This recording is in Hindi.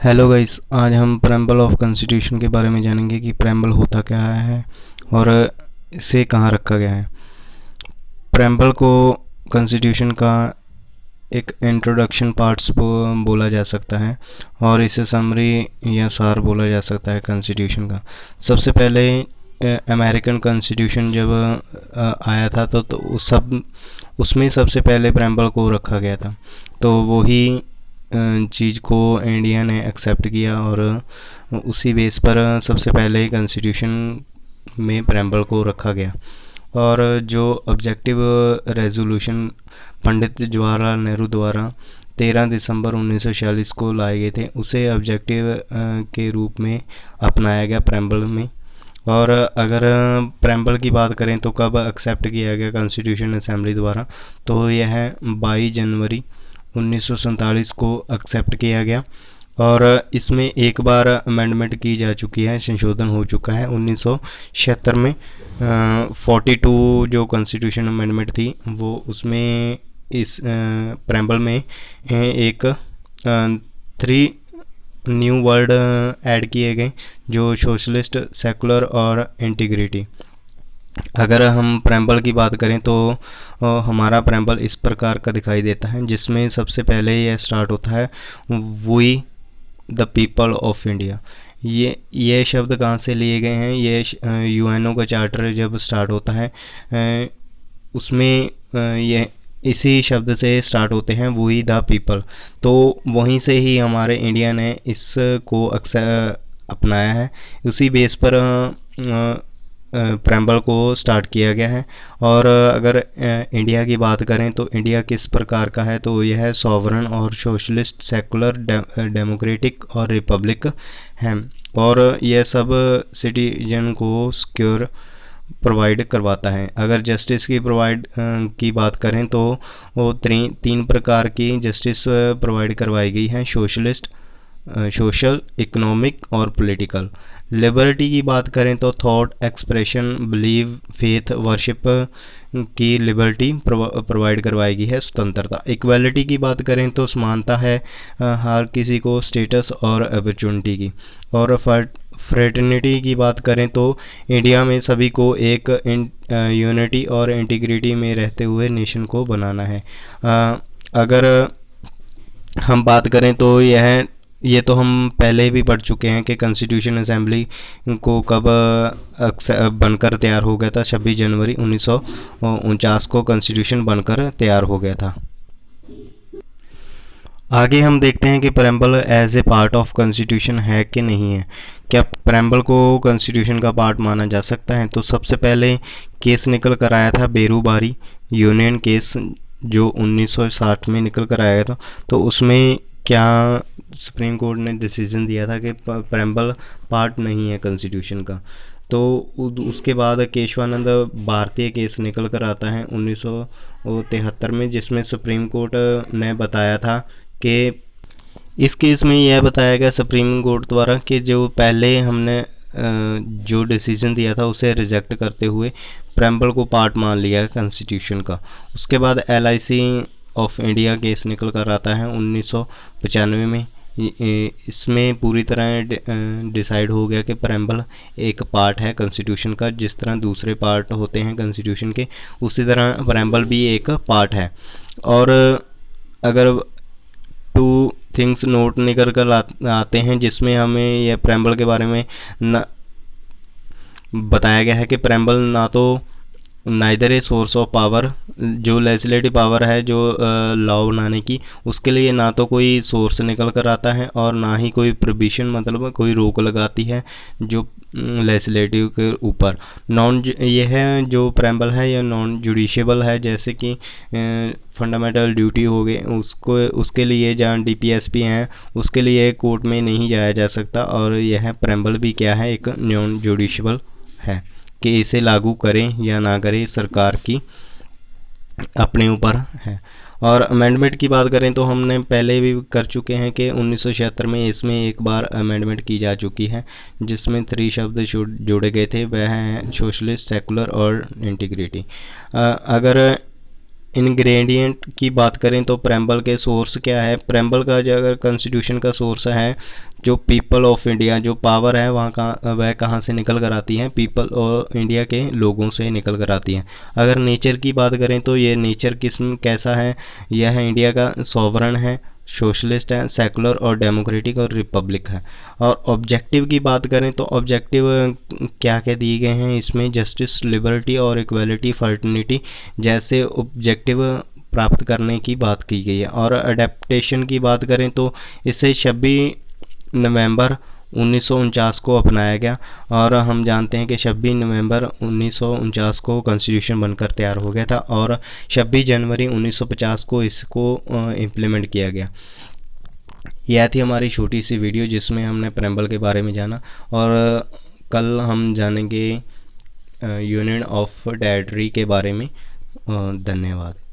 हेलो गाइस, आज हम प्रेम्बल ऑफ कॉन्स्टिट्यूशन के बारे में जानेंगे कि प्रेम्बल होता क्या है और इसे कहाँ रखा गया है। प्रेम्बल को कॉन्स्टिट्यूशन का एक इंट्रोडक्शन पार्ट्स बोला जा सकता है और इसे समरी या सार बोला जा सकता है कॉन्स्टिट्यूशन का। सबसे पहले अमेरिकन कॉन्स्टिट्यूशन जब आया था तो उसमें सबसे पहले प्रेम्बल को रखा गया था। तो वही चीज़ को इंडिया ने एक्सेप्ट किया और उसी बेस पर सबसे पहले कॉन्स्टिट्यूशन में प्रेम्बल को रखा गया। और जो ऑब्जेक्टिव रेजोल्यूशन पंडित जवाहरलाल नेहरू द्वारा 13 दिसंबर 1946 को लाए गए थे, उसे ऑब्जेक्टिव के रूप में अपनाया गया प्रेम्बल में। और अगर प्रेम्बल की बात करें तो कब एक्सेप्ट किया गया कॉन्स्टिट्यूशन असेंबली द्वारा, तो यह 22 जनवरी 1947 को एक्सेप्ट किया गया। और इसमें एक बार अमेंडमेंट की जा चुकी है, संशोधन हो चुका है 1976 में। 42 जो कॉन्स्टिट्यूशन अमेंडमेंट थी वो उसमें इस प्रेम्बल में एक 3 न्यू वर्ड ऐड किए गए, जो सोशलिस्ट, सेकुलर और इंटीग्रिटी। अगर हम प्रेम्बल की बात करें तो हमारा प्रेम्बल इस प्रकार का दिखाई देता है, जिसमें सबसे पहले यह स्टार्ट होता है we the people of India. ये शब्द कहाँ से लिए गए हैं? ये यूएनओ का चार्टर जब स्टार्ट होता है उसमें ये इसी शब्द से स्टार्ट होते हैं, वी द पीपल। तो वहीं से ही हमारे इंडिया ने इसको अपनाया है। उसी बेस पर प्रेम्बल को स्टार्ट किया गया है। और अगर इंडिया की बात करें तो इंडिया किस प्रकार का है, तो यह सॉवरन और सोशलिस्ट, सेकुलर, डेमोक्रेटिक और रिपब्लिक है। और यह सब सिटीजन को सिक्योर प्रोवाइड करवाता है। अगर जस्टिस की की बात करें तो वो तीन प्रकार की जस्टिस प्रोवाइड करवाई गई है: सोशल, इकोनॉमिक और पॉलिटिकल। लिबर्टी की बात करें तो thought, expression, believe, faith, worship की लिबर्टी प्रोवाइड करवाई गई है, स्वतंत्रता। इक्वालिटी की बात करें तो समानता है हर किसी को स्टेटस और अपॉर्चुनिटी की। और फ्रेटर्निटी की बात करें तो इंडिया में सभी को एक यूनिटी और इंटीग्रिटी में रहते हुए नेशन को बनाना है। अगर हम बात करें तो ये तो हम पहले भी पढ़ चुके हैं कि कॉन्स्टिट्यूशन असेंबली को कब बनकर तैयार हो गया था। 26 जनवरी 1949 को कॉन्स्टिट्यूशन बनकर तैयार हो गया था। आगे हम देखते हैं कि preamble as a part of constitution है कि नहीं है। क्या प्रेम्बल को कॉन्स्टिट्यूशन का पार्ट माना जा सकता है? तो सबसे पहले केस निकल कर आया था बेरूबारी यूनियन केस, जो 1960 में निकल कर आया था। तो उसमें क्या सुप्रीम कोर्ट ने डिसीजन दिया था कि प्रेम्बल पार्ट नहीं है कॉन्स्टिट्यूशन का। तो उसके बाद केशवानंद भारतीय केस निकल कर आता है 1973 में, जिसमें सुप्रीम कोर्ट ने बताया था कि इस केस में यह बताया गया सुप्रीम कोर्ट द्वारा कि जो पहले हमने जो डिसीजन दिया था उसे रिजेक्ट करते हुए प्रेम्बल को पार्ट मान लिया कॉन्स्टिट्यूशन का। उसके बाद LIC ऑफ इंडिया केस निकल कर आता है 1995 में। इसमें पूरी तरह डिसाइड हो गया कि प्रेम्बल एक पार्ट है कॉन्स्टिट्यूशन का। जिस तरह दूसरे पार्ट होते हैं कॉन्स्टिट्यूशन के, उसी तरह प्रेम्बल भी एक पार्ट है। और अगर 2 थिंग्स नोट निकल कर आते हैं जिसमें हमें यह प्रेम्बल के बारे में बताया गया है कि प्रेम्बल ना तो neither a source of power, जो लेजिस्लेटिव पावर है जो लॉ बनाने की, उसके लिए ना तो कोई सोर्स निकल कर आता है और ना ही कोई प्रोविशन, मतलब कोई रोक लगाती है जो लेजिस्लेटिव के ऊपर। यह जो प्रेम्बल है यह नॉन जुडिशेबल है, जैसे कि फंडामेंटल ड्यूटी हो गए उसको, उसके लिए जहाँ DPSP हैं उसके लिए कोर्ट में नहीं जाया जा सकता। और यह प्रेम्बल भी क्या है, एक नॉन जुडिशेबल है कि इसे लागू करें या ना करें सरकार की अपने ऊपर है। और अमेंडमेंट की बात करें तो हमने पहले भी कर चुके हैं कि 1976 में इसमें एक बार अमेंडमेंट की जा चुकी है, जिसमें 3 शब्द जोड़े गए थे, वह हैं सोशलिस्ट, सेकुलर और इंटीग्रिटी। अगर इंग्रेडिएंट की बात करें तो प्रेम्बल के सोर्स क्या है। प्रेम्बल का जो अगर कॉन्स्टिट्यूशन का सोर्स है, जो पीपल ऑफ इंडिया जो पावर है वह कहाँ से निकल कर आती है, पीपल ऑफ इंडिया के लोगों से निकल कर आती है। अगर नेचर की बात करें तो ये नेचर किस्म कैसा है, यह इंडिया का सॉवरन है, सोशलिस्ट है, सेकुलर और डेमोक्रेटिक और रिपब्लिक है। और ऑब्जेक्टिव की बात करें तो ऑब्जेक्टिव क्या क्या दिए गए हैं इसमें, जस्टिस, लिबर्टी और इक्वलिटी, फर्टर्निटी जैसे ऑब्जेक्टिव प्राप्त करने की बात की गई है। और अडेप्टेशन की बात करें तो इसे 26 नवंबर 1949 को अपनाया गया, और हम जानते हैं कि 26 नवंबर 1949 को कॉन्स्टिट्यूशन बनकर तैयार हो गया था, और 26 जनवरी 1950 को इसको इम्प्लीमेंट किया गया। यह थी हमारी छोटी सी वीडियो जिसमें हमने प्रेम्बल के बारे में जाना, और कल हम जानेंगे यूनियन ऑफ टेरिटरी के बारे में। धन्यवाद।